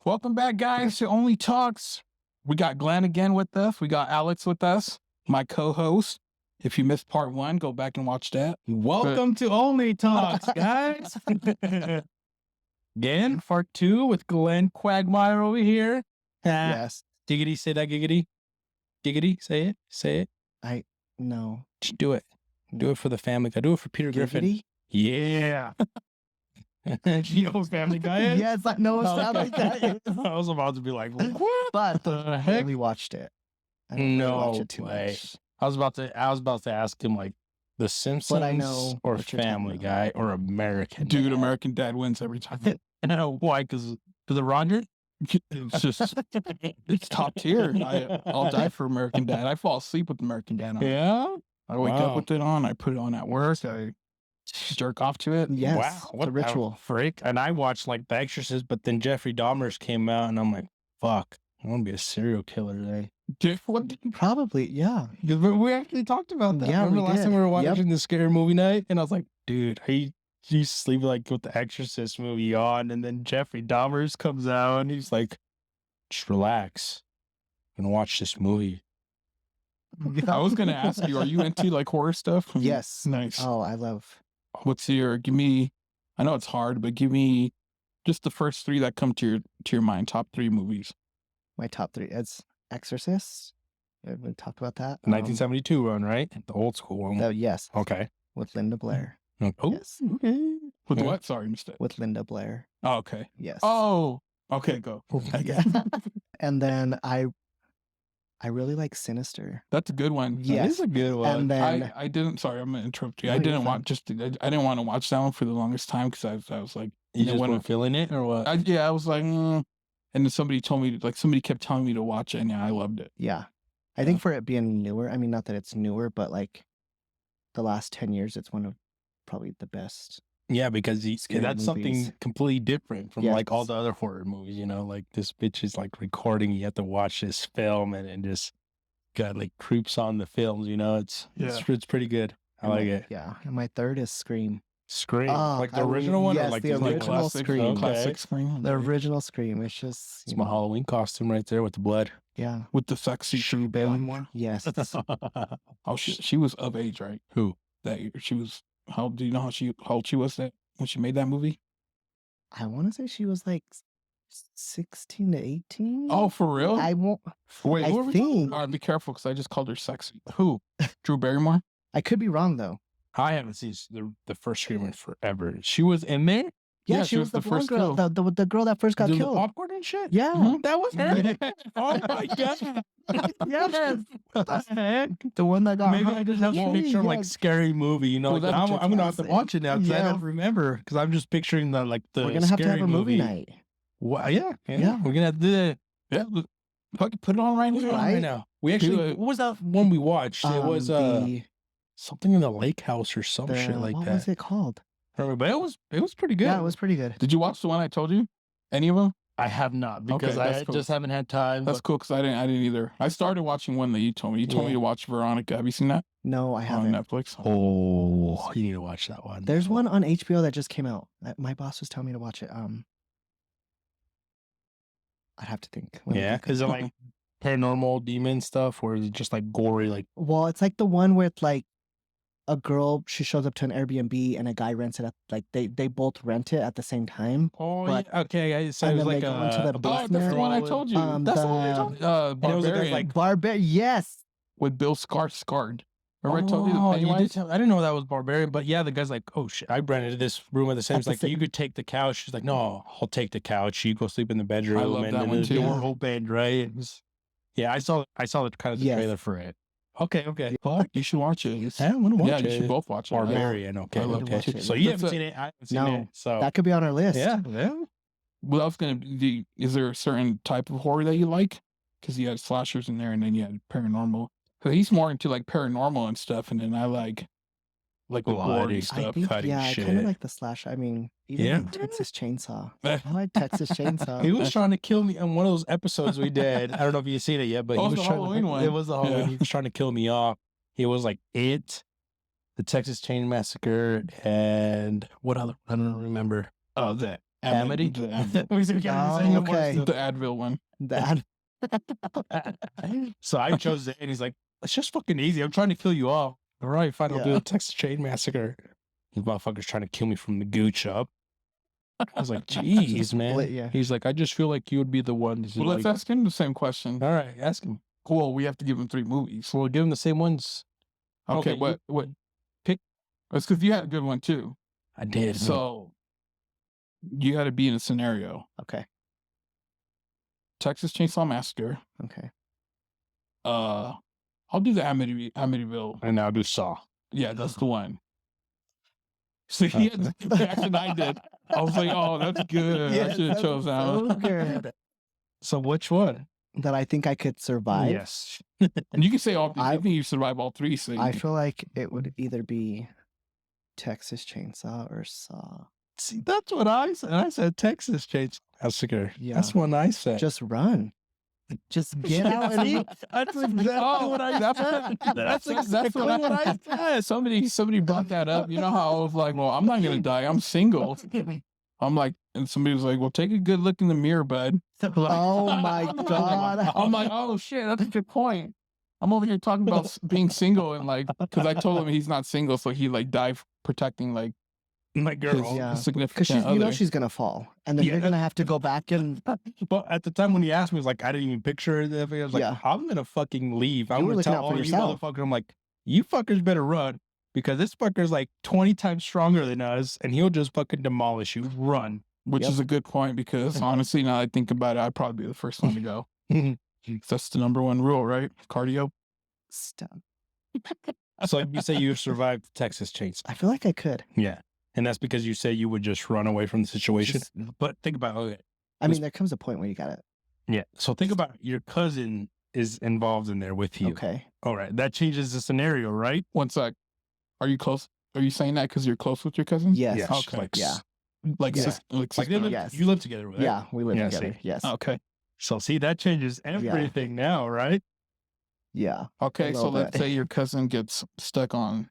Welcome back, guys, to Only Talks. We got Glenn again with us. We got Alex with us, my co-host. If you missed part 1, go back and watch that. Welcome to Only Talks, guys. Again, part 2 with Glenn Quagmire over here. Yes. Giggity, say that, giggity. Giggity, say it. Say it. No. Just do it. Do it for the family. I do it for Peter Griffin. Giggity? Yeah. You know Family Guy is? Yes, I know what sound like that is. I was about to be like, what But the heck? we watched it. I don't really watch it too way. much. I was about to ask him like The Simpsons But I know or what you're talking Family about. Guy or American Dude, Dad. American Dad wins every time. And I know why, because of Roger? It's just, it's top tier. I'll die for American Dad. I fall asleep with American Dad on. Yeah? I wake Wow. up with it on. I put it on at work. I jerk off to it. Yes. Wow. It's a ritual. Freak. And I watched like The Exorcist, but then Jeffrey Dahmer's came out and I'm like, fuck, I want to be a serial killer today. What did you... Probably, yeah. We actually talked about that. Yeah, Remember we last did. time we were Yep. watching the scary movie night? And I was like, dude, I used to sleep like with The Exorcist movie on, and then Jeffrey Dahmer's comes out and he's like, just relax. I'm gonna watch this movie. I was going to ask you, are you into like horror stuff? Yes. Nice. Oh, I love. What's give me, I know it's hard, but give me just the first 3 that come to your mind, top 3 movies. My top 3. It's Exorcist. We talked about that. The 1972 one, right? The old school one. Yes. Okay. With Linda Blair. Oh, Yes. okay. With Yeah. what? Sorry, mistake. With Linda Blair. Oh, okay. Yes. Oh, okay, go. Yeah. And then I really like Sinister. That's a good one. That Yes. is a good one. And then I didn't, sorry, I'm going to interrupt you. No, I you're didn't fine. I didn't want to watch that one for the longest time because I was like, you know, just when- weren't feeling it or what? I was like, and then somebody told me, like somebody kept telling me to watch it, and yeah, I loved it. yeah. I think for it being newer, I mean, not that it's newer, but like the last 10 years, it's one of probably the best. Yeah, because Scary that's something movies. completely different from like all Yes. the other horror movies, you know, like this bitch is like recording, you have to watch this film and just got like creeps on the films, you know, it's pretty good. I And like my- it. Yeah. And my third is Scream. Scream, Oh, like the I original one or yes, like the this like original classic Scream. Okay. Classic Scream. The original Scream. It's just, It's my Halloween costume right there with the blood. yeah. With the sexy Drew Barrymore. Yes. Oh, she was of age, right? Who? That year. She was, do you know how old she was that when she made that movie? I want to say she was like 16 to 18. Oh, for real? I won't. Wait, I who are we talking think- about? All right, be careful because I just called her sexy. Who? Drew Barrymore? I could be wrong though. I haven't seen the first Scream in forever. She was in there? Yeah, she was the blonde girl. The girl that first got Doing the killed. popcorn and shit? Yeah. Mhm. That was her? Oh my god. Yes. What the heck? The one that got Maybe hurt. I just have to Yeah, picture like yes. scary movie, you know? Well, Like, that's I'm gonna have to classic. watch it now because I Yeah. don't remember. Because I'm just picturing the like the We're gonna have to scary have a movie night. Well, yeah, Yeah. We're gonna have to do that. Yeah. Fucking put it on right Put it on now. Right? now. We actually, Do it. what was that one we watched? It was the something in the lake house or some shit like what that. was it called? Remember, but it was pretty good. Yeah, it was pretty good. Did you watch the one I told you? Any of them? I have not because Okay, that's I cool. just haven't had time. That's but cool because I didn't either. I started watching one that you told me. You told me Yeah. to watch Veronica. Have you seen that No, I on haven't. Netflix? Oh, you need to watch that one. There's one on HBO that just came out. My boss was telling me to watch it. I'd have to think. Let me Yeah, think. is it like paranormal demon stuff or is it just like gory? Like Well, it's like the one where it's like a girl, she shows up to an Airbnb and a guy rents it at, like they both rent it at the same time. oh But- yeah, okay. I said and it was then like they go into the a Oh, that's the basement. one I told you. That's the one I told you. And it was like, Barbarian like Barbarian, yes. with Bill Skarsgård. Remember I told you the Oh, you did Pennywise? tell, I didn't know that was Barbarian, but yeah, the guy's like, oh shit, I rented this room at the same. At He's the like, same- you could take the couch. She's like, no, I'll take the couch. You go sleep in the bedroom, love and that then one the too. door Yeah. opened, right? It was, yeah, I saw the kind of the Yes. trailer for it. Okay, okay. Fuck, you should watch it. It's- Yeah, I'm gonna watch yeah, it. you should both watch it. Barbarian. Okay, I love okay. watch it. So you That's haven't a- seen it. I haven't seen No, it. So That could be on our list. yeah, yeah. Well, I was gonna. Is there a certain type of horror that you like? Because you had slashers in there, and then you had paranormal. So he's more into like paranormal and stuff, and then I like the Bloody gory stuff. I stuff. think, cutting yeah, I kind shit. of like the slash. I mean, even Yeah. like Texas Chainsaw. I like Texas Chainsaw. He was trying to kill me on one of those episodes we did. I don't know if you've seen it yet, but Oh, he was the trying Halloween to, one. It was the Halloween. Yeah. He was trying to kill me off. He was like It, the Texas Chain Massacre, and what other? I don't remember. Oh, that Amity? The Advil. We said we gotta be saying it more okay. still. The Advil one. That So I chose it, and he's like, "It's just fucking easy. I'm trying to kill you all. All right, fine. I'll do Yeah. the Texas Chain Massacre. These motherfuckers trying to kill me from the gooch up." I was like, "Jeez, man." split, yeah. He's like, "I just feel like you would be the one." Well, let's ask him the same question. All right, ask him. Well, we have to give him 3 movies. So we'll give him the same ones. Okay, Okay, what? pick- That's because you had a good one too. I did. So you got to be in a scenario. okay. Texas Chainsaw Massacre. Okay. I'll do the Amityville. and now do Saw. Yeah, that's the one. So he had the reaction I did. I was like, oh, that's good. I should have chose that so one. good. So which one? That I think I could survive. Yes. And you can say all. I I- think you survive all 3. So I feel like it would either be Texas Chainsaw or Saw. See, that's what I said. I said Texas Chainsaw Massacre. Yeah. That's what I said. Just run. Just get out and See? That's exactly what I said. That's exactly what I said. somebody brought that up. You know how I was like, well, I'm not gonna die. I'm single. I'm like, and somebody was like, well, take a good look in the mirror, bud. Oh my God. I'm like, oh shit, that's a good point. I'm over here talking about being single and like, because I told him he's not single, so he like died protecting like My his girl. Yeah. significant Because she's, other. you know, she's gonna fall, and then Yeah, you're gonna have to go back and But at the time when he asked me, it was like, I didn't even picture it. I was like, Yeah. I'm going to fucking leave. I'm You were going to looking tell out for all you yourself. motherfuckers. I'm like, you fuckers better run because this fucker's like 20 times stronger than us and he'll just fucking demolish you. Run. Which Yep. is a good point because honestly, now I think about it, I'd probably be the first one to go. That's the number 1 rule, right? Cardio. stop. So you say you survived Texas Chainsaw. I feel like I could. Yeah. And that's because you say you would just run away from the situation. Just- But think about okay. I mean, there comes a point where you gotta. Yeah. So think about your cousin is involved in there with you. Okay. All right. That changes the scenario, right? One sec. Are you close? Are you saying that because you're close with your cousin? Yes. Yeah. Okay. Like, Yeah. Like, Yeah. like Like they sister. live, Yes. you live together with Yeah, we live Yeah, together. see. Yes. Okay. So see, that changes everything now, right? Yeah. Okay. So little let's bit. say your cousin gets stuck on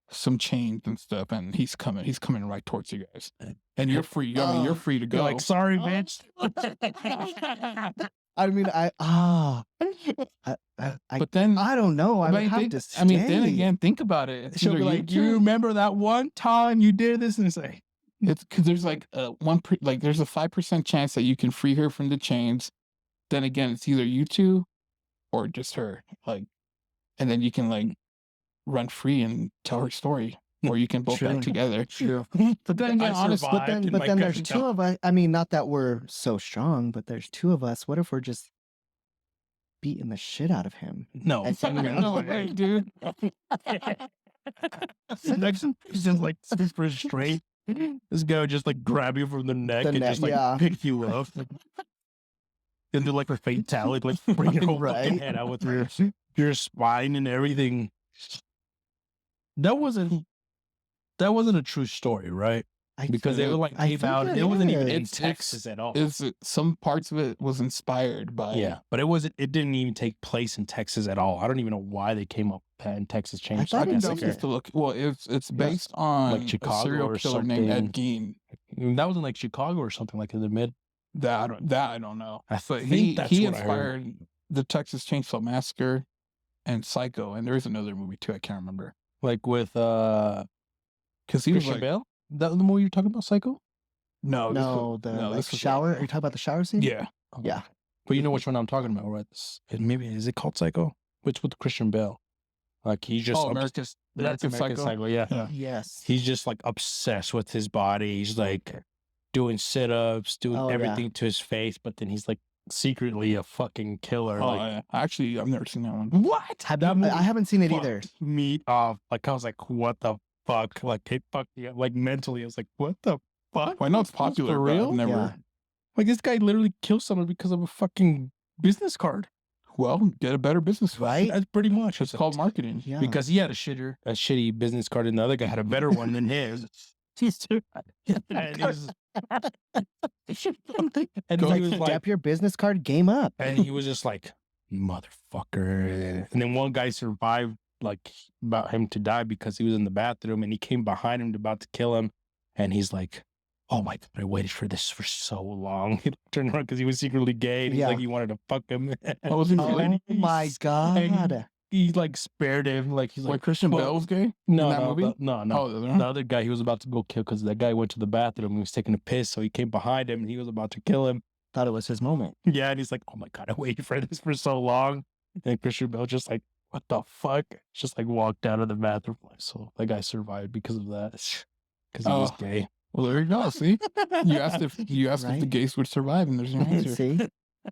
some chains and stuff, and he's coming right towards you guys, and you're free. I mean, you're free to You're go. like, sorry, bitch. I mean, I but then, don't know. I would but have think- to stay. I mean, then again, think about it. It's She'll either be you like, you two- remember that one time you did this? And say, It's because there's like there's a 5% chance that you can free her from the chains. Then again, it's either you two or just her. Like, and then you can like run free and tell her story, or you can both True. act together. True. But then again, honestly, But then, there's 2 of us. I mean, not that we're so strong, but there's 2 of us. What if we're just beating the shit out of him? No. no way, dude. Next, he's just like super straight. This guy would just like grab you from the neck The and neck, just like yeah. pick you up. And do like a fatality, like bring your whole fucking Right. head out with your spine and everything. That wasn't a true story, right? Because they were like I gave think out. it It wasn't even in is. Texas at all. Some parts of it was inspired by Yeah, but it wasn't. It didn't even take place in Texas at all. I don't even know why they came up in Texas I Chainsaw thought it That's was Massacre. just to look. Well, it's based on Like Chicago a serial or killer named something. Ed Gein. That was in like Chicago or something like in the mid. That I don't know. I But think that's he what I heard. inspired the Texas Chainsaw Massacre and Psycho, and there is another movie too. I can't remember Like with because he was Christian like, Bale. That was the movie you're talking about, Psycho? no, this No, was- the no, this was- shower. Are you talking about the shower scene? Yeah, Yeah. But you know which one I'm talking about, right? Maybe is it called Psycho? Which with Christian Bale? Like he's just America's that's American Psycho. Yeah. Yeah. Yes. He's just like obsessed with his body. He's like doing sit-ups, doing Oh, yeah. everything to his face, but then he's like secretly a fucking killer. Oh, like yeah. Actually, I've never seen that one. what? I haven't seen it either. fucked me off. Like I was like, what the fuck? Like it fucked me up. Like mentally, I was like, what the fuck? Well, I know it's popular, For but I've real? never. Yeah. Like this guy literally killed someone because of a fucking business card. Well, get a better business, Right? That's pretty much. It's called marketing. Yeah. Because he had a shitty business card, and the other guy had a better one than his. And he was, and Go he was like, Step your business card game up. and he was just like, motherfucker. And then one guy survived, like, about him to die because he was in the bathroom, and he came behind him about to kill him, and he's like, oh my God, I waited for this for so long. He turned around because he was secretly gay and he's Yeah. like, he wanted to fuck him. Oh, was he really? Oh my And God. he like spared him. Like, he's Like like, Christian well, Bale was gay in no, that no, movie? no. Oh, the other The one? other guy he was about to go kill because that guy went to the bathroom. He was taking a piss, so he came behind him and he was about to kill him. Thought it was his moment. Yeah, and he's like, "Oh my God, I waited for this for so long." And Christian Bale just like, "What the fuck?" Just like walked out of the bathroom. Like, so that guy survived because of that, because he was Oh. gay. Well, there you go. See, you asked if the Right? gays would survive, and there's your answer. See?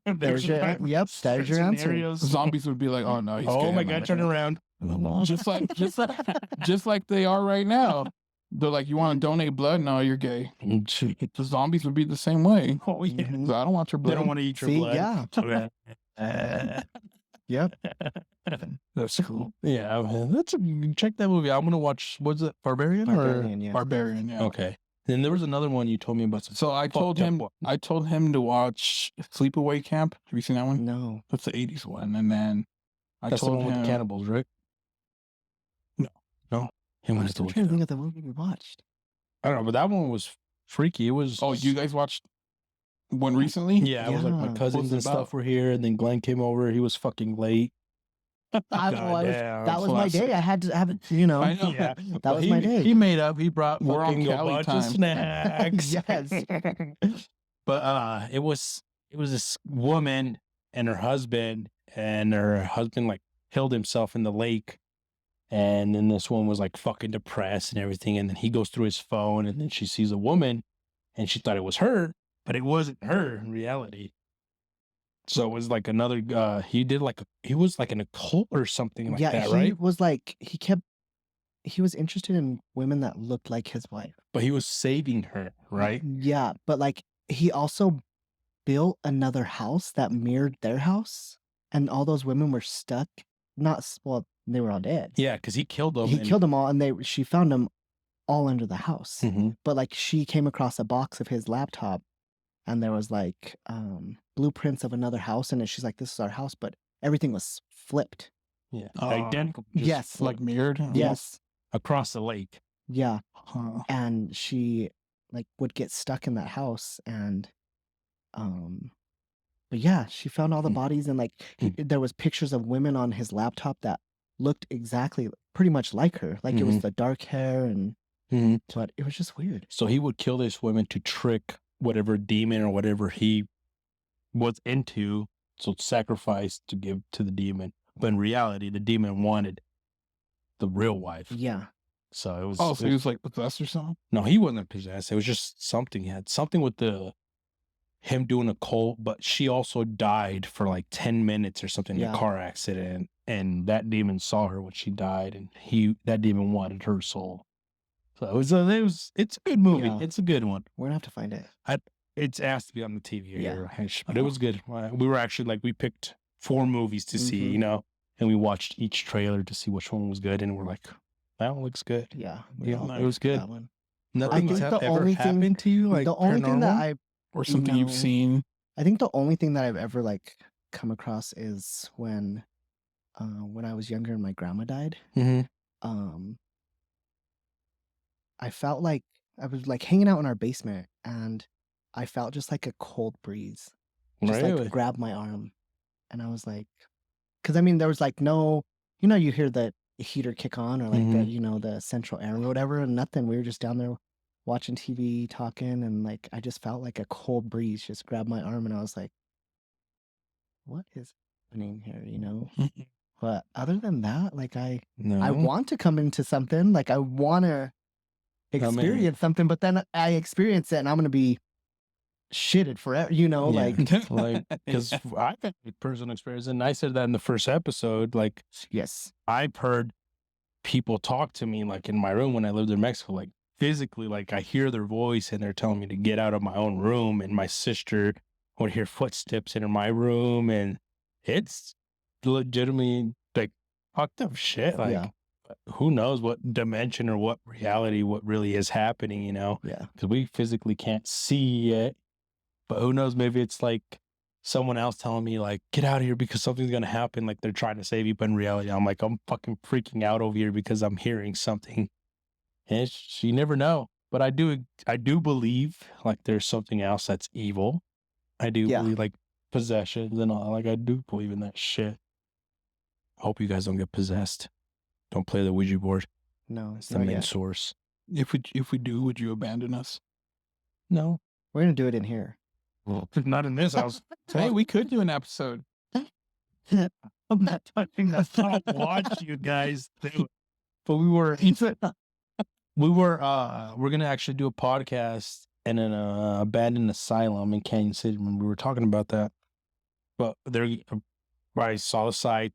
There's your yep. There's your answer. Scenarios. Zombies would be like, "Oh no, he's gay." Oh my I'm God, not turn gonna-" around. just like they are right now. They're like, "You want to donate blood? No, you're gay." The zombies would be the same way. Oh yeah, Mhm. So I don't want your they blood. don't want to eat your See? blood. Yeah. Yep. That's cool. Yeah, man, check that movie. I'm gonna watch. Was it Barbarian? Barbarian, yeah. Barbarian, yeah. Okay. Then there was another one you told me about. So I told fucked up him, one. I told him to watch Sleepaway Camp. Have you seen that one? No. That's the '80s one. And then I That's the told one with him the cannibals, right? No. No. He I'm wanted to still look trying it to up. think of the movie we watched. I don't know, but that one was freaky. It was. Oh, you guys watched one recently? Yeah, it was like my Yeah. cousins What's it and stuff about? were here, and then Glenn came over. He was fucking late. That was my classic. day. I had to have it, you know. I know. Yeah, That but was my day. He made up. He brought We're on fucking a Cali bunch time. of snacks. Yes. But it was this woman and her husband like killed himself in the lake. And then this one was like fucking depressed and everything. And then he goes through his phone and then she sees a woman and she thought it was her, but it wasn't her in reality. So it was like another, he was like in a cult or something like Yeah, that, he right? was like he was interested in women that looked like his wife. But he was saving her, right? Yeah, but like he also built another house that mirrored their house, and all those women were stuck. Well, they were all dead. Yeah, because he killed them. He killed them all, and she found them all under the house. Mhm. But like she came across a box of his laptop, and there was like blueprints of another house in it. She's like, "This is our house," but everything was flipped. Yeah, Oh. identical. Just Yes. Like mirrored? almost? Yes. across the lake. Yeah. Huh. And she like would get stuck in that house, and but yeah, she found all the Mm. bodies, and like Mm. there was pictures of women on his laptop that looked exactly pretty much like her. Like it was Mhm. the dark hair, and Mhm. but it was just weird. So he would kill this woman to trick whatever demon or whatever he was into, so sacrifice to give to the demon. But in reality, the demon wanted the real wife. Yeah. So it was. Oh, so he was like possessed or something? No, he wasn't possessed. It was just something. He had something with him doing a cult, but she also died for like 10 minutes or something in Yeah. a car accident. And that demon saw her when she died, and that demon wanted her soul. So it's a good movie. Yeah. It's a good one. We're gonna have to find it. It's asked to be on the TV Yeah. here, but it was good. We were actually like, we picked 4 movies to see, Mhm. you know, and we watched each trailer to see which one was good, and we're like, that one looks good. Yeah. Yeah, all it was picked good. That one. Nothing think the ever only thing- happened to you, like the only thing that paranormal? Or something you've No. seen? I think the only thing that I've ever like come across is when I was younger and my grandma died. Mhm. I felt like I was like hanging out in our basement, and I felt just like a cold breeze just Really? like grab my arm, and I was like, because I mean there was like no, you hear the heater kick on or like the Mhm. the central air or whatever, and nothing. We were just down there watching TV, talking, and like I just felt like a cold breeze just grab my arm, and I was like, what is happening here, But other than that, like I No. want to come into something, like I want to mean- experience something, but then I experience it and I'm gonna be shitted forever, Yeah. like Like, because I've had personal experience, and I said that in the first episode. Like, yes, I've heard people talk to me like in my room when I lived in Mexico, like physically, like I hear their voice and they're telling me to get out of my own room, and my sister would hear footsteps in my room, and it's legitimately like fucked up shit. Like, yeah, who knows what dimension or what reality, what really is happening, yeah, because we physically can't see it. But who knows? Maybe it's like someone else telling me, like, get out of here because something's gonna happen. Like they're trying to save you, but in reality, I'm fucking freaking out over here because I'm hearing something. And you never know. But I do believe like there's something else that's evil. I do Yeah. believe like possessions and all. Like I do believe in that shit. I hope you guys don't get possessed. Don't play the Ouija board. No, It's the not main yet. source. If we do, would you abandon us? No, We're gonna do it in here. not in this house. Hey, we could do an episode. I'm not touching that. I watch you guys do it. But we're gonna actually do a podcast in an abandoned asylum in Canyon City. Remember we were talking about that. But I saw the site,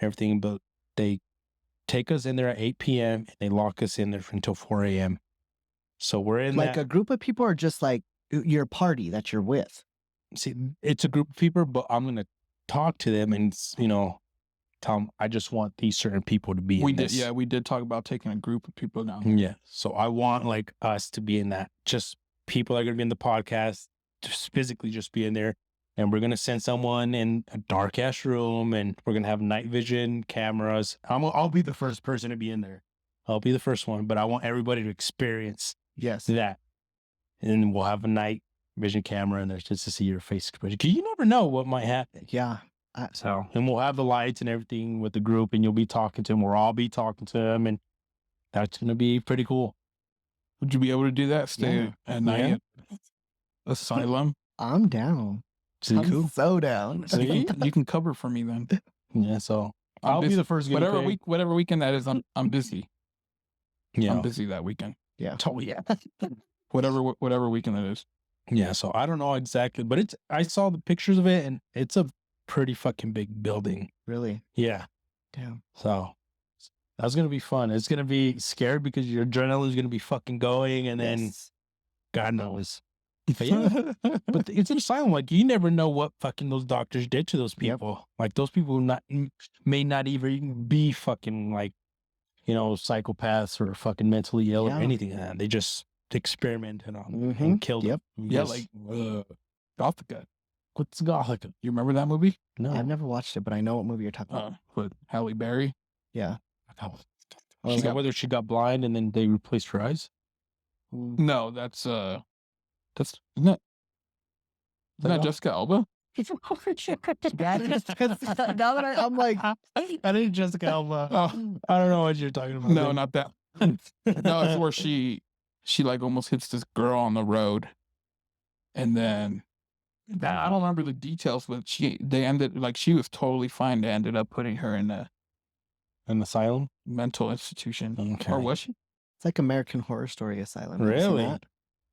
everything, but they take us in there at 8 p.m. and they lock us in there until 4 a.m. So we're in Like that. a group of people, or just like your party that you're with. See, it's a group of people, but I'm gonna talk to them and tell them I just want these certain people to be in this. Yeah, we did talk about taking a group of people down. Yeah. So I want like us to be in that. Just people that are gonna be in the podcast, just physically just be in there. And we're gonna send someone in a dark ass room, and we're gonna have night vision cameras. I'll be the first person to be in there. I'll be the first one, but I want everybody to experience Yes. that. And then we'll have a night vision camera in there just to see your face expression. Because you never know what might happen. Yeah. So, and we'll have the lights and everything with the group, and you'll be talking to them. We'll all be talking to them, and that's gonna be pretty cool. Would you be able to do that? Stay Yeah. at night Yeah. at asylum? I'm down. See, I'm cool. so down. See, you can cover for me then. Yeah. So I'm I'll be busy. the first. Whatever weekend that is, I'm busy. Yeah. I'm busy that weekend. Yeah. Oh yeah. Whatever weekend it is. Yeah. So I don't know exactly, but I saw the pictures of it, and it's a pretty fucking big building. Really? Yeah. Damn. So that's gonna be fun. It's gonna be scared because your adrenaline is gonna be fucking going, and then Yes. God knows. But yeah, but it's an asylum. Like you never know what fucking those doctors did to those Yep. people. Like those people may not even be fucking like, psychopaths or fucking mentally ill Yeah. or anything like that. They just experimented on them Mhm. and killed Yep. them. Yeah, Yes. like Gothica. What's Gothic? You remember that movie? No. I've never watched it, but I know what movie you're talking about. With Halle Berry. Yeah. She She got, got- whether she got blind and then they replaced her eyes. Mm. No, that's isn't that Like, Jessica Alba? Now that I'm like, I didn't Jessica Alba. Oh, I don't know what you're talking about. no, not that. No, it's where she like almost hits this girl on the road, and then I don't remember the details, but they ended like she was totally fine. They ended up putting her in a An asylum. mental institution, Okay. or was she? it's like American Horror Story Asylum. Have you seen Really? that?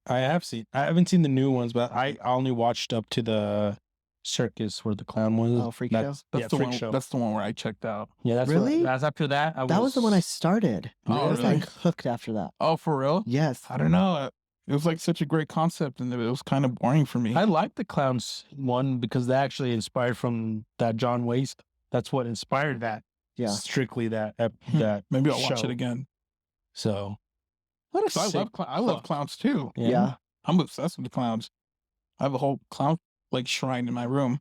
I haven't seen the new ones, but I only watched up to the circus where the clown was. Oh, Freak Show? That's yeah, the Freak one. Show. That's the one where I checked out. Yeah, that's Really? That's after that. That was the one I started. Oh, I was really? like hooked after that. Oh, for real? Yes. I don't know. It was like such a great concept, and it was kind of boring for me. I like the clowns one because they actually inspired from that John Waste. That's what inspired that. Yeah. Strictly that Hmm. that. Maybe I'll watch show. it again. So what a 'Cause I sick love fuck. clowns too. Yeah. I'm obsessed with the clowns. I have a whole clown like shrine in my room.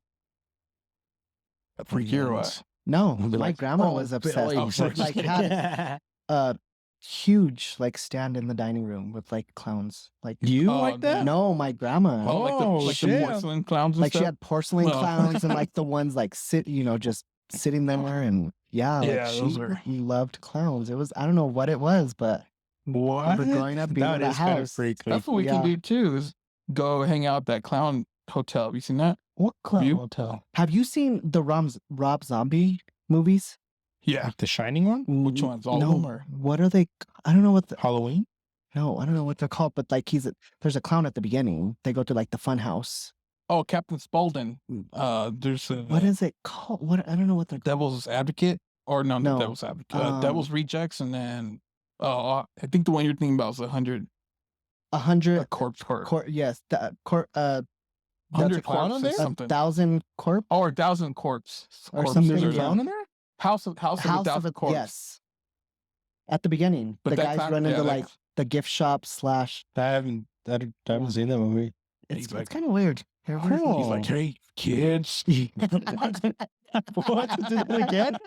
A freak or what? No, I'll be my like, grandma "Oh, was obsessed. Billy." Oh, sorry. Like had a huge like stand in the dining room with like clowns. Like You Oh, like that? no, my grandma. Oh, like the Oh, shit. porcelain clowns and Like she stuff. had porcelain No. clowns and like the ones like just sitting there and yeah, Yeah, like those she are- loved clowns. It was I don't know what it was, but What? But growing up, being in That that is kind of house, freaky. That's what we Yeah. can do too. Is go hang out at that clown hotel. Have you seen that? What clown You? hotel? have you seen the Rob Zombie movies? Yeah. Like the Shining one? Which ones? All no, of them? Or what are they? I don't know what the Halloween? no, I don't know what they're called, but like there's a clown at the beginning. They go to like the fun house. oh, Captain Spaulding. There's a What is it called? What I don't know what they're Devil's Advocate, or no, No, not Devil's Advocate. um, Devil's Rejects, and then I think the one you're thinking about is 100 100 corpse court. yes, the, that's 100 clown on corpses, there? something. 1,000 corp Oh, or 1,000 corpse. or corpses. something. There's a Yeah. clown in there? House of a House of 1,000 corpse. yes. At the beginning, But the that guys clown- run yeah, into that- like the gift shop / I haven't seen that movie. It's He's like- kind of weird. He's Cool. like, hey, kids. What? Did it again?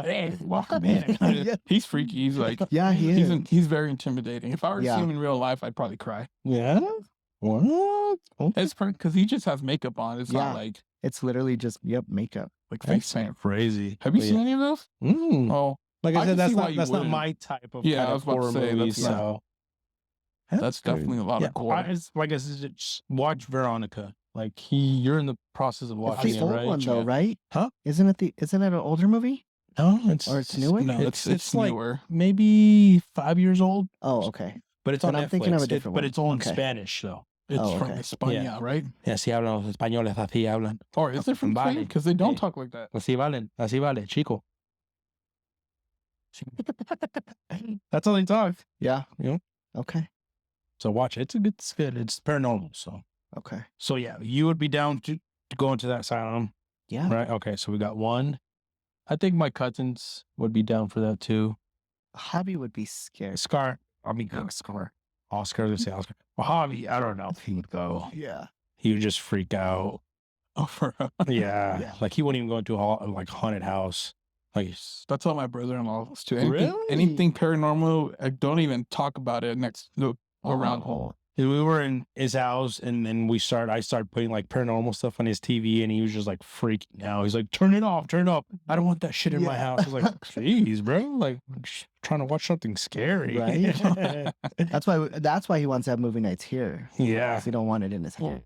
Hey, welcome in. Yeah. He's freaky. He's like, Yeah, he is. he's very intimidating. If I were to see Yeah. him in real life, I'd probably cry. Yeah? What? It's because he just has makeup on. It's Yeah. not like It's literally just makeup. face That's paint. crazy. Have you But seen any of those? yeah. Oh, Like I I can said, see why you that's not wouldn't. my type of Yeah, kind I of was about to horror say, movie. that's not- So That's definitely a lot of gore. Like I said, just watch Veronica. Like you're in the process of It's watching the it, old right? one though, Yeah. right? Huh? Isn't it an older movie? No, it's Or it's newer? No, it's like newer. maybe 5 years old, Oh, okay. but it's Then on I'm Netflix. thinking of a different but one. it's all in Okay. Spanish though. It's Oh, from okay. España, Yeah. right? Y así hablan los españoles, así hablan. Or is it from Vale. Spain? Because they don't Yeah. talk like that. Así vale, chico. That's how they talk. Yeah. You know? Okay. So watch it. It's good. It's paranormal. Okay. So yeah, you would be down to go into that asylum, Yeah. right? Okay, so we got one. I think my cousins would be down for that too. Hobby would be scared. Oscar. Oscar. I was gonna say Oscar. Well, Javi, I don't know if he would go. Yeah. He would just freak out. Oh, for Yeah. Yeah. Like he wouldn't even go into a haunted house. Like that's all my brother-in-law is too. Really? Anything paranormal, I don't even talk about it around home. we were in his house and then I started putting like paranormal stuff on his TV and he was just like freaking out. He's like, turn it off. I don't want that shit in my Yeah. house. I was like, jeez, bro. Like trying to watch something scary. Right? That's why he wants to have movie nights here. Yeah. 'Cause he don't want it in his house.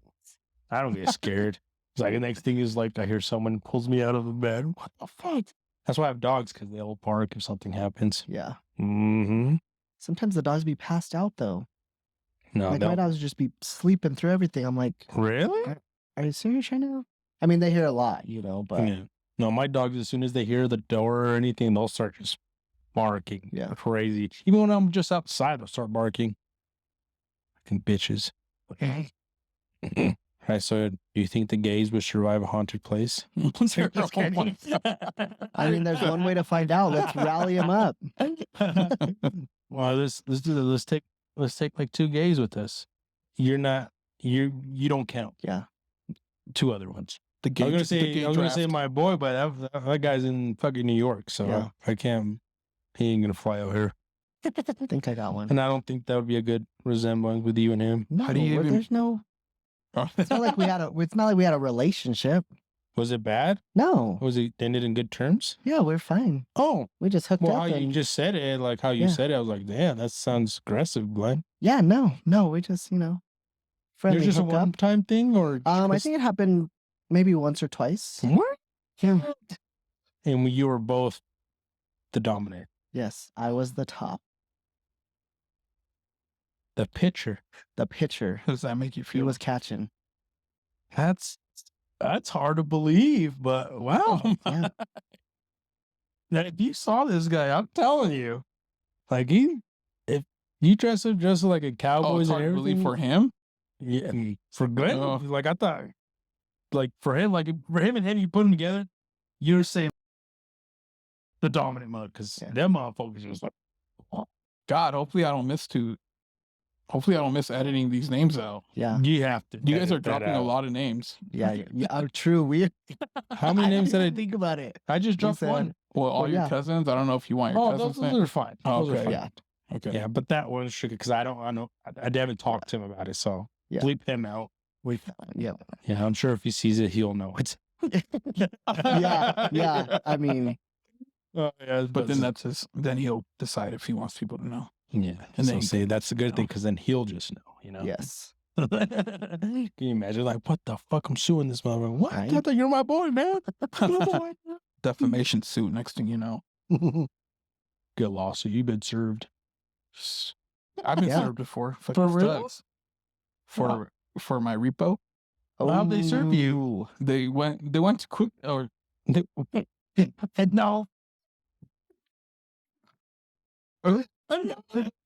I don't get scared. It's like the next thing is like I hear someone pulls me out of the bed. What the fuck? That's why I have dogs, because they'll bark if something happens. Yeah. Mm-hmm. Sometimes the dogs be passed out though. No, Like my dogs just be sleeping through everything. I'm like, really? are you serious right now? I mean, they hear a lot, but Yeah. No, my dogs, as soon as they hear the door or anything, they'll start just barking. Yeah. Crazy. Even when I'm just outside, they'll start barking. Fucking bitches. Right, so do you think the gays would survive a haunted place? I mean, there's one way to find out. Let's rally them up. Well, let's do this. Let's take like 2 gays with us. You don't count. Yeah. 2 other ones. The I was gay gonna say draft. my boy, but that guy's in fucking New York, so Yeah. I can't. He ain't gonna fly out here, I think I got one. and I don't think that would be a good resemblance with you and him. No, How do you even- there's no. It's not like we had a relationship. Was it bad? No. Was it ended in good terms? Yeah, we're fine. Oh, We just hooked well, up. how you And, just said it, like how you Yeah. said it, I was like, damn, that sounds aggressive, Glenn. yeah, no, we just friendly There's just a hook up. one-time thing, or I just- think it happened maybe once or twice. What? Yeah. And you were both the dominant, Yes, I was the top. the pitcher. The pitcher. How does that make you He feel? was catching. That's hard to believe, but wow. Yeah. Now, if you saw this guy, I'm telling you, like if you dress up just like a Oh, Cowboys it's and hard to everything, believe for him. yeah, for Glenn, Oh. like I thought, like for him and him, you put them together, you're saying the dominant mode, because Yeah. them motherfuckers was like, God, hopefully I don't miss editing these names out. Yeah. you have to. You guys edit are that dropping a out. lot of names. Yeah. True. We. How many names did I? think about it? I just dropped said- one. Well, all Well, your yeah. cousins. I don't know if you want your Oh, cousins. those are fine. Oh, Those are okay. fine. Yeah. Okay. Yeah, but that one shook it because I haven't talked to him about it, so Yeah. bleep him out. Yeah. Yeah, I'm sure if he sees it, he'll know it. Yeah. Yeah. I mean, Oh, yeah, But then that's his. Then he'll decide if he wants people to know. yeah. and And then so see, that's the good thing know. because then he'll just know. yes. Can you imagine? Like, what the fuck? I'm suing this motherfucker. What? Right? I thought you're my boy, man. You're my Defamation suit. Next thing you know, boy. Good lawsuit. You've been served. I've been Yeah. served before. For Fucking real? studs. For my repo, How'd they serve you? Ooh. they went to quick or No.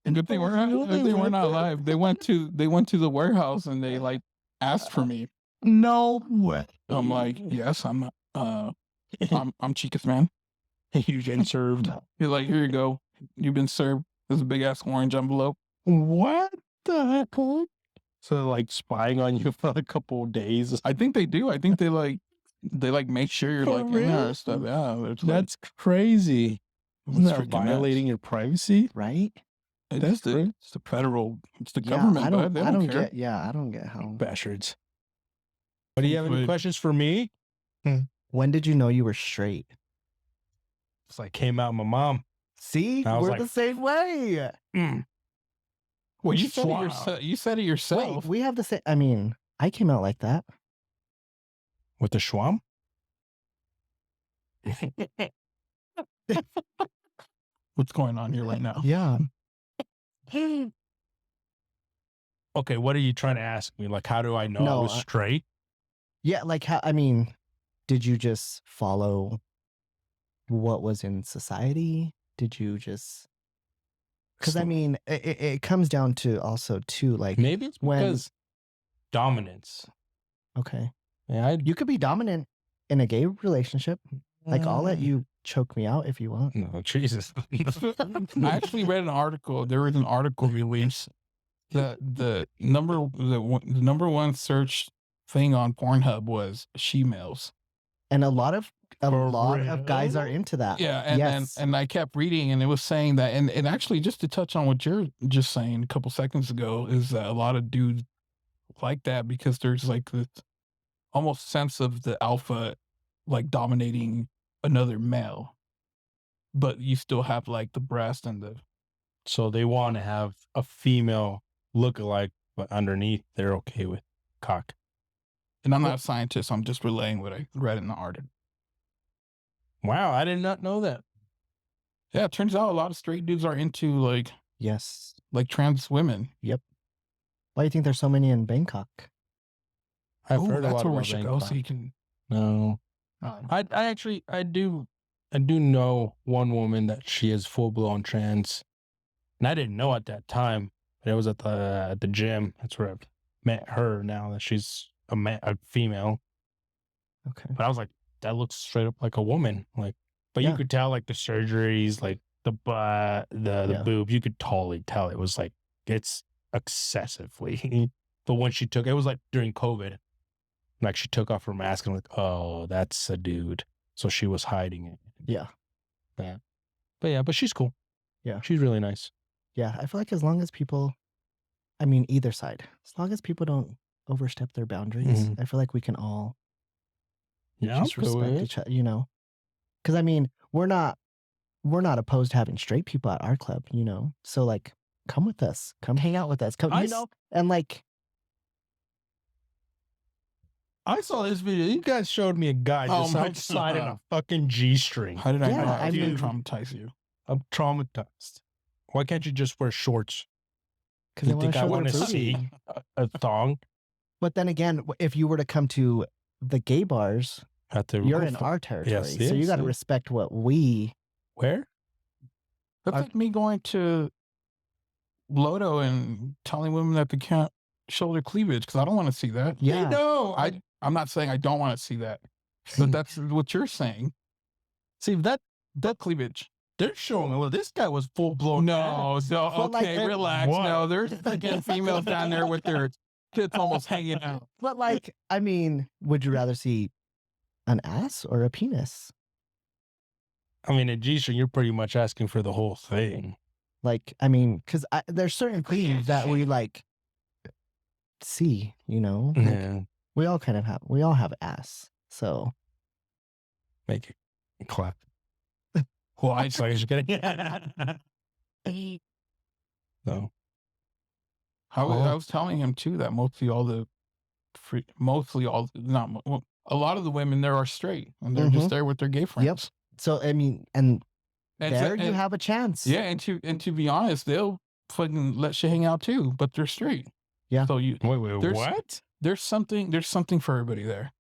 good thing we're not live. They went to the warehouse and they like asked for me. No way. I'm like, yes, I'm Chica's man. You've been served. He's like, here you go. You've been served. This big ass orange envelope. What the heck? So like spying on you for a couple of days. I think they do. I think they like They like make sure you're Oh, like in there really? and stuff. Yeah, it's like, That's crazy. it's Isn't that freaking nuts. violating your privacy? right? It's the federal, it's the Yeah, government, I bud. don't. They I don't don't care. get. Yeah, I don't get how. Bastards. What do you have any Hopefully- questions for me? When did you know you were straight? It's like came out my mom. See, I was we're like, the same way. Well, you said it Wow. yourself. You said it Wait, yourself. we have the same. I mean, I came out like that. With the Schwam? What's going on here right now? Yeah. Okay, what are you trying to ask me? Like, how do I know I No, was straight? Yeah, like how? I mean, did you just follow what was in society? Did you just? Because I mean, it comes down to also too like Maybe it's when- because dominance. okay, Yeah, you could be dominant in a gay relationship. Like I'll let you choke me out if you want. No, Jesus. I actually read an article. There was an article released that the number one search thing on Pornhub was she-males. And a lot of For guys are real? into that. Yeah, and yes. and I kept reading, and it was saying that, and actually, just to touch on what you're just saying a couple seconds ago, is that a lot of dudes like that because there's like this almost sense of the alpha like dominating another male, but you still have like the breast and the So they want to have a female look-alike, but underneath they're okay with cock. and I'm not a scientist, I'm just relaying what I read in the article. Wow, I did not know that. Yeah, it turns out a lot of straight dudes are into like Yes. trans women. Why do you think there's so many in Bangkok? I've Ooh, heard a that's lot where we about should go, Bangkok. so you can. No, I do know one woman that she is full blown trans, and I didn't know at that time. But it was at the gym. That's where I met her. Now that she's a female, Okay. but I was like, that looks straight up like a woman. Like, but you Yeah. could tell like the surgeries, like the butt, the Yeah. boob. You could totally tell it was like it's excessively. But when she took it was like during COVID. Like she took off her mask and like, oh, that's a dude. So she was hiding it. Yeah. But she's cool. Yeah. She's really nice. Yeah. I feel like as long as people, I mean, either side, as long as people don't overstep their boundaries, Mhm. I feel like we can all Yeah, just respect each other, you know? Because I mean, we're not opposed to having straight people at our club, you know? So like, come with us, come hang out with us, come, you know? And like, I saw this video. You guys showed me a guy Oh just my outside in a God. fucking G-string. How did I Yeah, not I mean- traumatize you? I'm traumatized. Why can't you just wear shorts? because they You want think to I show want their to booty. see a thong But then again, if you were to come to the gay bars, at the you're in our territory, so you yes, got to yes. respect what we. Where? That's like me going to Lodo and telling women that they can't show their cleavage because I don't want to see that. Yeah. No, I'm not saying I don't want to see that, but that's what you're saying. see that Cleavage. they're showing. Well, this guy was full blown. No, so But, like, okay, relax. what? No, there's freaking females down there with their tits almost hanging out. But like, I mean, would you rather see an ass or a penis? I mean, a G-string, you're pretty much asking for the whole thing. Like, I mean, because there's certain things that we like see, you know. Like, Yeah, we all have ass. So make it clap. Well, I So I just kidding. No. I was telling him too that mostly all the a lot of the women there are straight and they're just there with their gay friends. so I mean, and And there so- you and- have a chance. Yeah, and to be honest, they'll fucking let you hang out too, but they're straight. Yeah. So Wait, There's- what? there's something for everybody there.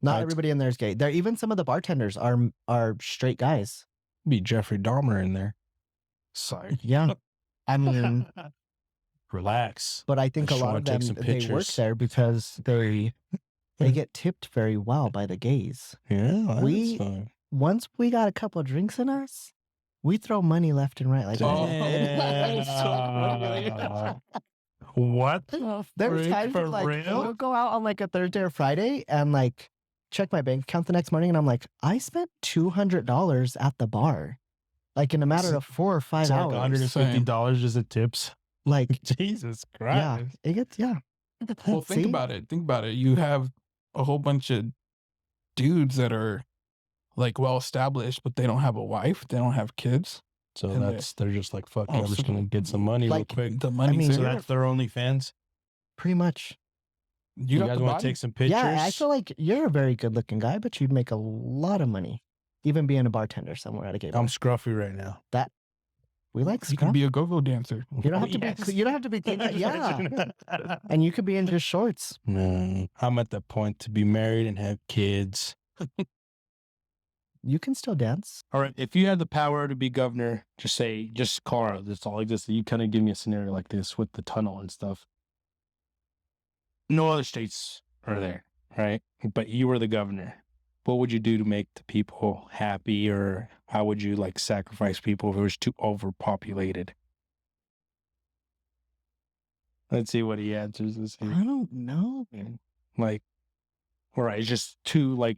Not Right. everybody in there is gay. There, even some of the bartenders are straight guys. Be Jeffrey Dahmer in there. Sorry. Yeah. I mean, Relax. but I think I a just lot wanna of take them, some they work pictures. there because they get tipped very well by the gays. Yeah, We- that's fine. Once we got a couple of drinks in us, we throw money left and right. Like, Oh. Damn. What the There's frick? times For where, like, real? we'll go out on like a Thursday or Friday and like check my bank account the next morning, and I'm like, I spent $200 at the bar, like in a matter of 4 or 5 It's like hours. $150 just in tips. Like, Jesus yeah, Christ. it gets Well, think See? about it. Think about it. You have a whole bunch of dudes that are like well established, but they don't have a wife. They don't have kids. So And they're just like, fuck it, Oh, I'm just so gonna get some money real like, quick. The money's mean, So there. that's their OnlyFans. pretty much. You You got guys the want body. to take some pictures? Yeah, I feel like you're a very good looking guy, but you'd make a lot of money, even being a bartender somewhere at a gay bar. I'm scruffy right now. We like You can scruff. be a go-go dancer. You don't have to Yes. be. You don't have to be. Yeah, and you could be in just shorts. No, I'm at the point to be married and have kids. You can still dance. All right, if you had the power to be governor, just Colorado, that's all exists. You kind of give me a scenario like this with the tunnel and stuff. No other states are there, right? But you were the governor. What would you do to make the people happy, or how would you like sacrifice people if it was too overpopulated? Let's see what he answers. Let's see. I don't know. Like, all right, it's just too like.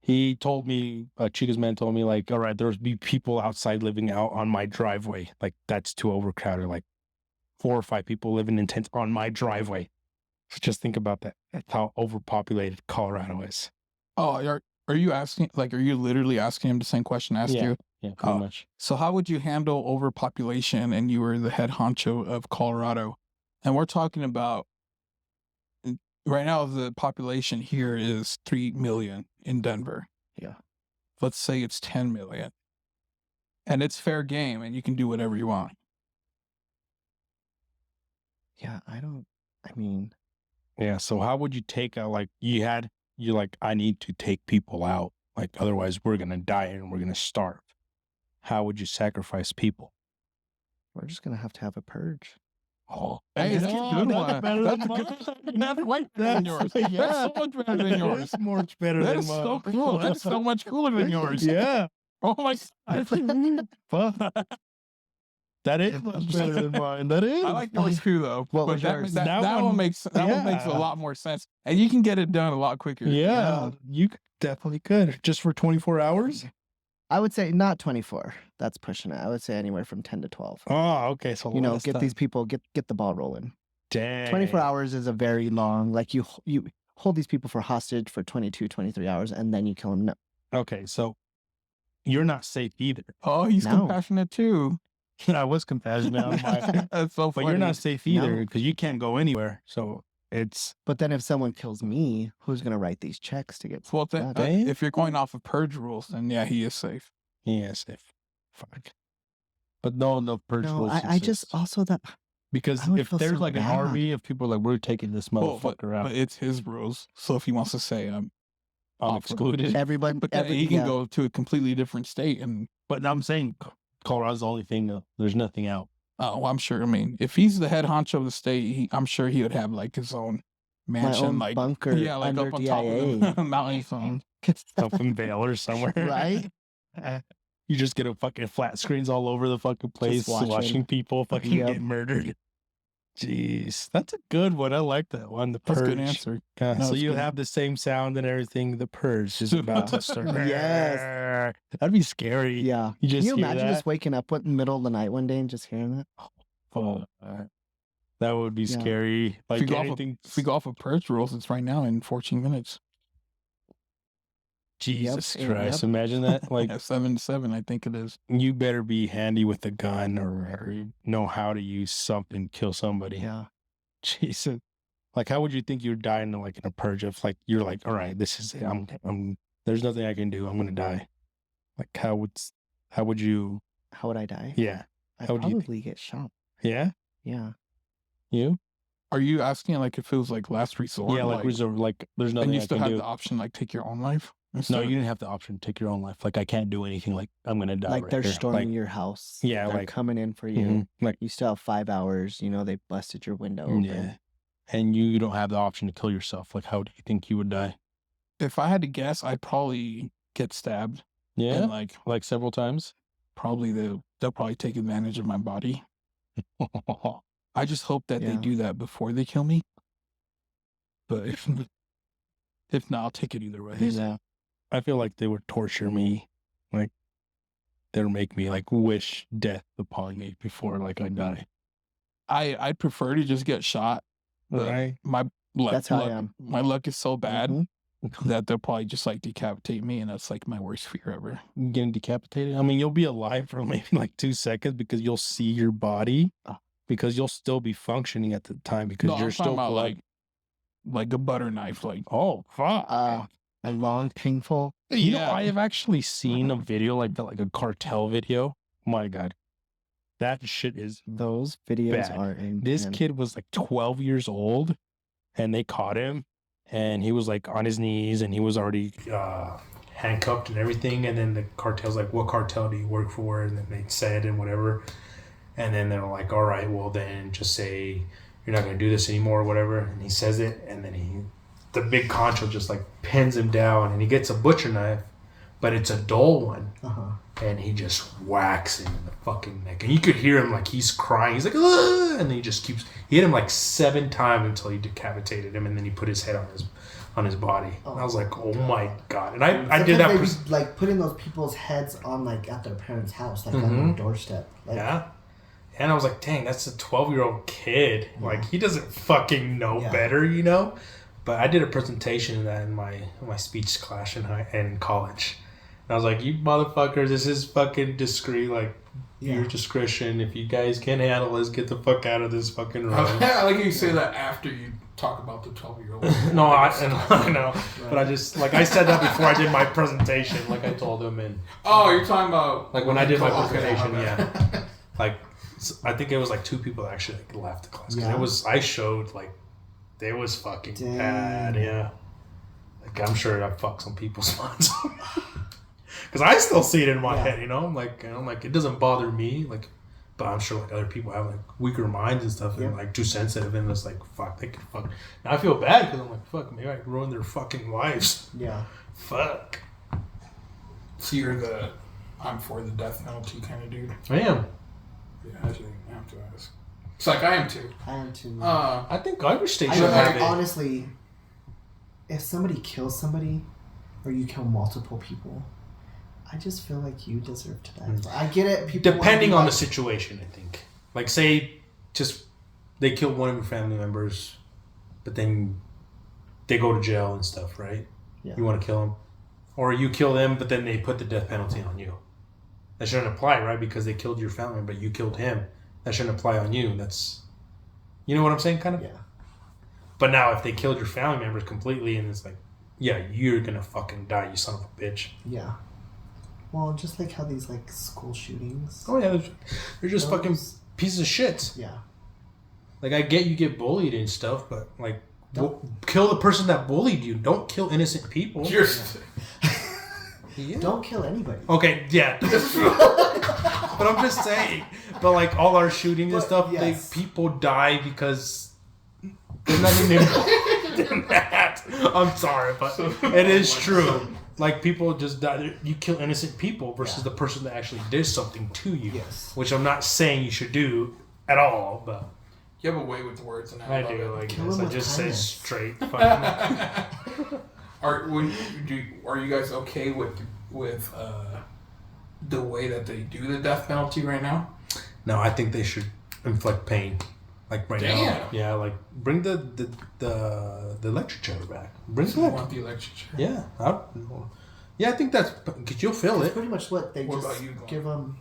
He told me, Chica's man told me, like, all right, there's be people outside living out on my driveway. Like, that's too overcrowded. Like, 4 or 5 people living in tents on my driveway. So just think about that. That's how overpopulated Colorado is. Oh, are you asking? Like, are you literally asking him the same question I asked you? Yeah, pretty Oh. much. So how would you handle overpopulation? And you were the head honcho of Colorado, and we're talking about right now the population here is 3 million in Denver. Yeah. Let's say it's 10 million, and it's fair game, and you can do whatever you want. Yeah, I mean, Yeah, so how would you take out, like, you're like, I need to take people out. Like, otherwise we're going to die and we're going to starve. How would you sacrifice people? we're just gonna have a purge. Oh, Hey, that's a good one. That's a good. That's way better than yours. That's so much better than yours. That's much better That than is mine. so cool. That's so much cooler than yours. Yeah. Oh my god. Fuck. That is much better than mine. That is. I like yours too, though. What But was that, yours? that, That that one one- makes a yeah. lot more sense, and you can get it done a lot quicker. Yeah, you definitely could. Just for 24 hours? I would say not 24. That's pushing it. I would say anywhere from 10 to 12. Oh, okay. So You know, less get time. these people, get the ball rolling. Dang. 24 hours is a very long, like you hold these people for hostage for 22, 23 hours, and then you kill them. No, Okay, so you're not safe either. Oh, he's No. compassionate too. I was compassionate on my, That's so but funny. you're not safe either No. because you can't go anywhere. So it's but then if someone kills me, who's gonna write these checks to get? Well, then, Dang. if you're going off of purge rules, then yeah, he is safe. safe. Fuck. But no purge No, rules I just exist. also that because I would if feel there's so like an bad. army of people like we're taking this Well, motherfucker out, but it's his rules. So if he wants to say, I'm off of- excluded. everybody, but then he can go to a completely different state, and But I'm saying Colorado's the only thing. There's nothing out. well, I'm sure. I mean, if he's the head honcho of the state, I'm sure he would have like his own mansion, own like bunker yeah, like under up on top of DIA. the mountain. Something. Up in Vail or somewhere, Right? You just get a fucking flat screens all over the fucking place, watching. watching people fucking Yep. get murdered. Jeez, that's a good one. I like that one. The That's purge. a good answer. Yeah, No, so it's you good. have the same sound and everything. The purge is about to start. Yes. That'd be scary. Yeah. You just Can you hear imagine that? just waking up in the middle of the night one day and just hearing that? Oh, that would be Yeah. scary. If we Like go off of, anything. if we go off of purge rules, it's right now in 14 minutes. Jesus Yep, Christ! yep. Imagine that. Like Yeah, 7-7, I think it is. you better be handy with a gun or know how to use something, kill somebody. Yeah. Jesus. Like, how would you think you'd die in a purge of like, you're like, all right, this is it. I'm there's nothing I can do. I'm going to die. Like, how would you, How would I die? yeah. I'd how would you think? probably get shot. Yeah. Yeah. You? Are you asking like if it was like last resort? Yeah. Like, reserve, like there's nothing and you I still can have do. the option like take your own life? No, instead? you didn't have the option to take your own life. Like, I can't do anything. Like, I'm going to die. Like right they're here. storming Like, your house. yeah, They're like- coming in for you. mhm, like, You still have 5 hours. You know, they busted your window open. yeah. And you don't have the option to kill yourself. Like, how do you think you would die? If I had to guess, I'd probably get stabbed. Yeah. And like Several times. probably they'll probably take advantage of my body. I just hope that they Yeah. do that before they kill me. But if not, I'll take it either way. Yeah. I feel like they would torture me. Like, they would make me, like, wish death upon me before, like, I die. I'd prefer to just get shot. But Right? my That's how I am. my luck is so bad Mhm. that they'll probably just like decapitate me, and that's like my worst fear ever. Getting decapitated. I mean, you'll be alive for maybe like 2 seconds because you'll see your body, because you'll still be functioning at the time because No, you're I'm still talking about blood. like a butter knife, like Oh, fuck. A long, painful. You know, I have actually seen a video like that, like a cartel video. My God. That shit is Those videos bad. are This intense. kid was like 12 years old and they caught him and he was like on his knees and he was already handcuffed and everything. And then the cartel's like, what cartel do you work for? And then they said and whatever. And then they're like, all right, well then just say you're not going to do this anymore or whatever. And he says it and then the big concho just like pins him down and he gets a butcher knife, but it's a dull one. And he just whacks him in the fucking neck. And you could hear him like he's crying. He's like, ugh! And then he hit him like 7 times until he decapitated him. And then he put his head on his body. And I was like, oh my God. And I did that. They be, like putting those people's heads on like at their parents' house, like on their doorstep. Like, Yeah. And I was like, dang, that's a 12-year-old kid. Like, he doesn't fucking know better, you know? But I did a presentation of that in my speech class in college. And I was like, you motherfuckers, this is fucking discreet. Like, your discretion. If you guys can't handle this, get the fuck out of this fucking room. I like how you say that after you talk about the 12-year-old. No, I know. But I just, like, I said that before I did my presentation. Like, I told him. And Oh, you're talking about... like, when I did my Okay, presentation, okay. yeah. Like, I think it was like 2 people that actually like left the class. Cause I showed like, they was fucking bad. Yeah. Like, I'm sure I fucked some people's minds. Cause I still see it in my head, you know? I'm like, it doesn't bother me. Like, but I'm sure like other people have like weaker minds and stuff and like too sensitive and it's like, fuck, they can fuck. Now I feel bad cause I'm like, fuck, maybe I ruined their fucking lives. Yeah. Fuck. So you're the I'm for the death penalty kind of dude? I am. Yeah, I didn't have to ask. It's like I am too. I am too. I think every state I should know, have like, it. honestly, if somebody kills somebody, or you kill multiple people, I just feel like you deserve to die. I get it. People Depending wanna on be the situation, I think. Like, say, just they killed one of your family members, but then they go to jail and stuff, right? Yeah. You want to kill them, or you kill them, but then they put the death penalty on you. That shouldn't apply, right? Because they killed your family member, but you killed him. That shouldn't apply on you. That's, you know what I'm saying, kind of. Yeah. But now, if they killed your family members completely, and it's like, yeah, you're gonna fucking die, you son of a bitch. Yeah. Well, just like how these like school shootings. Oh yeah, they're just Those- fucking pieces of shit. Yeah. Like, I get you get bullied and stuff, but like, kill the person that bullied you. Don't kill innocent people. Yeah. Don't kill anybody. Okay, yeah. But I'm just saying. But like all our shootings and stuff, yes. people die because they're not even than that. I'm sorry, but it is true. Like, people just die. You kill innocent people versus the person that actually did something to you. Yes. Which I'm not saying you should do at all, but You have a way with words, and I love do. it. Like Kill this. him I with just kindness. say straight. Fucking Are you guys okay with the way that they do the death penalty right now? No, I think they should inflict pain. Like right now. Damn. Yeah, like bring the electric chair back. Bring it So you back. want the electric chair? Yeah. I think that's because you'll feel That's it. pretty much what they What just about you, Glenn? give them.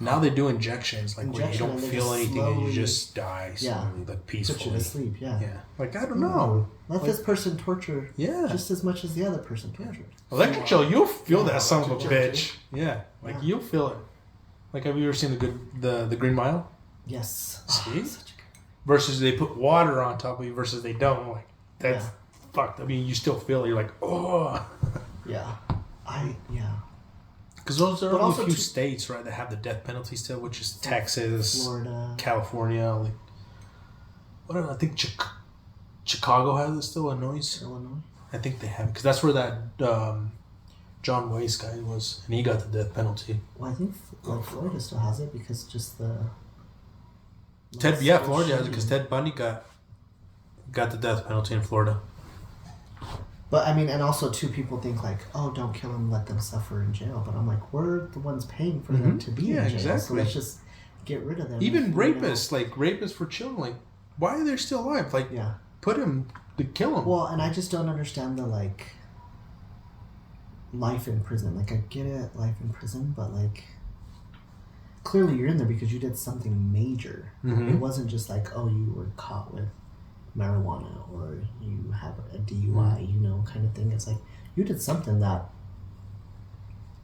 Now they do injections, like where you Injection, don't and they feel just anything and you slowly- just die slowly, like Put you peacefully. to sleep. Yeah. Yeah. Like, I don't know. Let this person torture Yeah. just as much as the other person tortured. Electric chill, you'll feel that son of a electric chair, bitch. Yeah. Like, Yeah. you'll feel it. Like, have you ever seen the Green Mile? Yes. See? Such a Versus they put water on top of you versus they don't. Like, that's Yeah. fucked. I mean, you still feel it. You're like, oh. Yeah. Yeah. Because those are But only also a few too- states, right, that have the death penalty still, which is Texas, Florida. California. Like, what I think Chicago has it still, Illinois. Illinois. I think they have it because that's where that John Wayne guy was, and he got the death penalty. Well, I think Florida still has it because just the Florida has it because Ted Bundy got the death penalty in Florida. But I mean, and also too, people think like, oh, don't kill them, let them suffer in jail. But I'm like, we're the ones paying for them to be in jail. Exactly. So let's just get rid of them. Even rapists, like rapists for children, like why are they still alive? Like, put him to kill him. Well, and I just don't understand the like life in prison. Like I get it, life in prison, but like clearly you're in there because you did something major. It wasn't just like, oh, you were caught with marijuana or you have a DUI, you know, kind of thing. It's like you did something that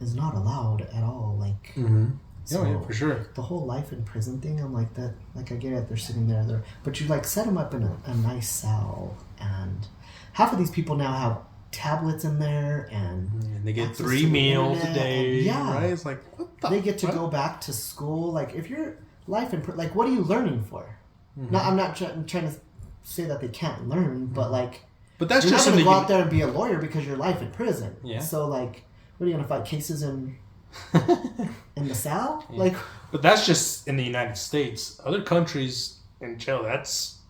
is not allowed at all. Like, so yeah, for sure. The whole life in prison thing, I'm like that. Like I get it, they're sitting there, but you like set them up in a nice cell, and half of these people now have tablets in there, and they get 3 meals a day. Right? It's like what the they get to go back to school. Like if you're life in like, what are you learning for? No, I'm not trying to say that they can't learn, but like, that's you're just not going to go out there and be a lawyer because you're life in prison. Yeah. So like, what are you going to fight cases in the South? Yeah. Like, but that's just in the United States. Other countries in jail, that's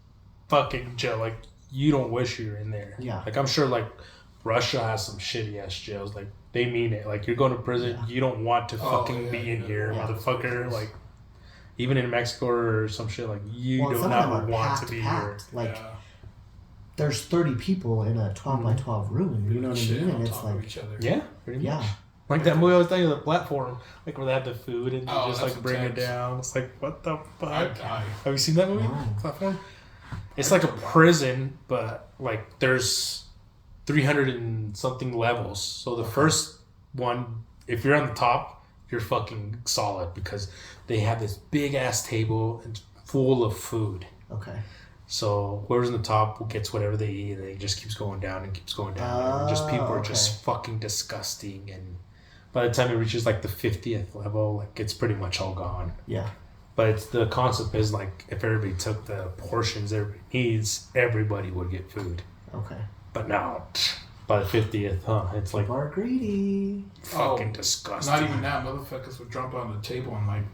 fucking jail. Like you don't wish you're in there. Yeah. Like I'm sure like Russia has some shitty ass jails. Like they mean it. Like you're going to prison, you don't want to fucking be in here, motherfucker. Like. Even in Mexico or some shit, like, you do not want to be here. Like, there's 30 people in a 12 by 12 room, you know what I mean? And it's like... Yeah, pretty much. Like that movie I was telling you, the platform, like where they have the food and you just like bring it down. It's like, what the fuck? Have you seen that movie? No. Platform? It's like a prison, but like there's 300 and something levels. So the first one, if you're on the top, you're fucking solid because they have this big ass table and full of food. Okay. So whoever's in the top gets whatever they eat, and it just keeps going down and keeps going down. And just people are just fucking disgusting, and by the time it reaches like the 50th level, like it's pretty much all gone. Yeah. But it's, the concept is like if everybody took the portions everybody needs, everybody would get food. Okay. But now, by the 50th, it's like more greedy. Fucking disgusting. Not even that, motherfuckers would jump on the table and like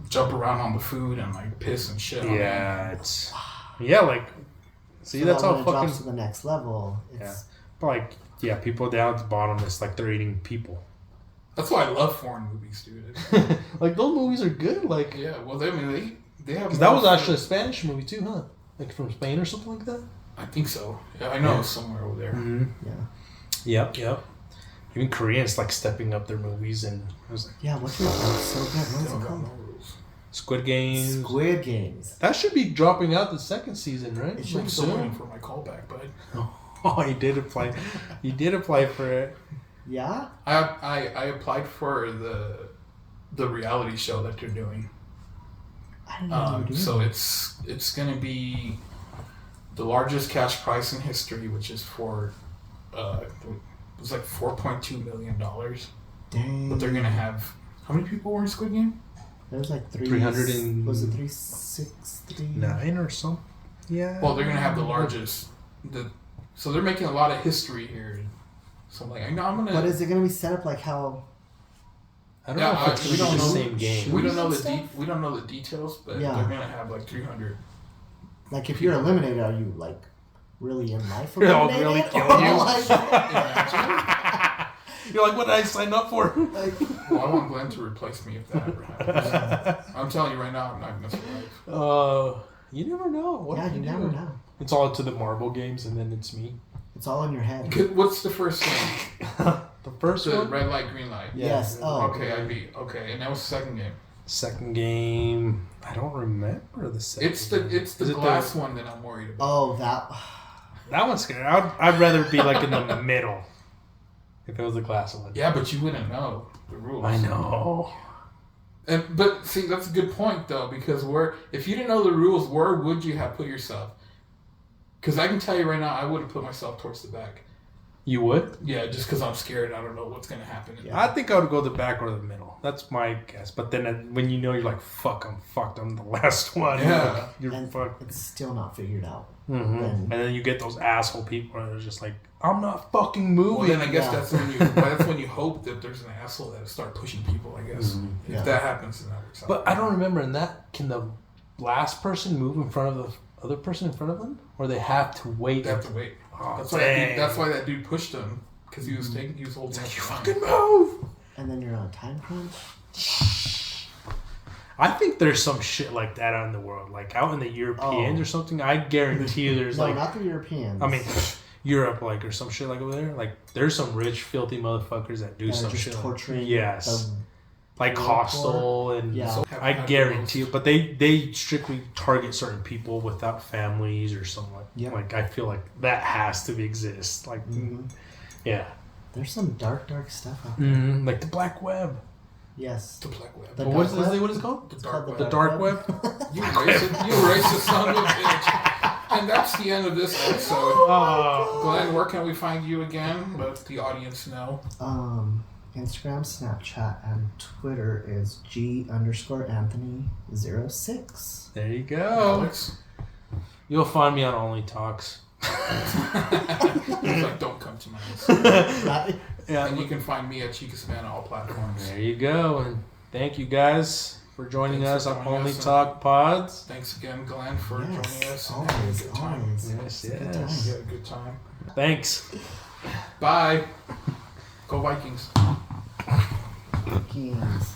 jump around on the food and like piss and shit. Yeah, it's like see, so that's how it fucking drops to the next level. It's... But like people down at the bottom, it's like they're eating people. That's why I love foreign movies, dude. Like those movies are good. Like well, they have. Because that was actually a Spanish movie too, huh? Like from Spain or something like that. I think so. Yeah, I know it's somewhere over there. Yeah. Yep. Even Koreans like stepping up their movies, and I was like, what's it so good? What's it called? Squid Games. Squid Games. That should be dropping out the second season, right? It should be soon for my callback, bud. Oh, you did apply. You did apply for it. Yeah. I applied for the reality show that they're doing. I didn't know they were doing so it's gonna be the largest cash prize in history, which is for it was like $4.2 million. Dang. But they're gonna have how many people were in Squid Game? There was like 300 and was it 360? 9 or something? Yeah. Well, they're gonna have the largest. So they're making a lot of history here. So I'm like, I'm gonna. But is it gonna be set up like how? I don't know if it's gonna be the same game. We don't know we don't know the details, but they're gonna have like 300. Like if you're eliminated, are you like really in life? They'll really kill you. Like, you're like, what did I sign up for? Like, well, I want Glenn to replace me if that ever happens. I'm telling you right now, I'm not gonna survive. You never know. What you never know. It's all to the marble games, and then it's me. It's all in your head. What's the first game? The first one? Red light, green light. Yes. Oh. Okay, I beat. Okay, and that was the second game. Second game, I don't remember the second. It's the glass one that I'm worried about. Oh, that one's scary. I'd rather be like in the middle if it was the glass one. Yeah, but you wouldn't know the rules. I know. But see, that's a good point though, because if you didn't know the rules, where would you have put yourself? Because I can tell you right now, I would have put myself towards the back. You would? Yeah, just because I'm scared. I don't know what's going to happen. I think I would go the back or the middle. That's my guess. But then when you know, you're like, fuck, I'm fucked. I'm the last one. Yeah. Like, you're fucked. It's still not figured out. Mm-hmm. And then you get those asshole people that are just like, I'm not fucking moving. Well, then I guess that's when you hope that there's an asshole that'll start pushing people, I guess. If that happens, then that works out. But I don't remember in that, can the last person move in front of the other person in front of them, or they have to wait? They have to wait. Oh, That's why that dude pushed him because he was holding. You his fucking time. move. And then you're on a time crunch. I think there's some shit like that out in the world, like out in the Europeans or something. I guarantee you there's No, like, not the Europeans. I mean, Europe, like, or some shit like over there. Like, there's some rich, filthy motherfuckers that do Yeah, some just shit. torturing. Yes. the- Like poor. hostile and Yeah. So I have guarantee you, but they strictly target certain people without families or something like. Yeah. Like I feel like that has to exist. Like, yeah, There's some dark stuff out there. like the black web. Yes. The black web. The What is dark this? web? What is it called? The It's dark called web. The dark web. You racist son of a bitch. And that's the end of this episode. Oh. Glenn, where can we find you again? Let the audience know. Instagram, Snapchat, and Twitter is G_Anthony06. There you go. Alex. You'll find me on Only Talks. He's like, don't come to my house. Yeah. And you can find me at Chicasman on all platforms. There you go, and thank you guys for joining Thanks us for on joining Only us. Talk Pods. Thanks again, Glenn, for joining us. and having a Always, good time. always. Yes, It's a good yes. time. We had a good time. Thanks. Bye. Go Vikings. Kings.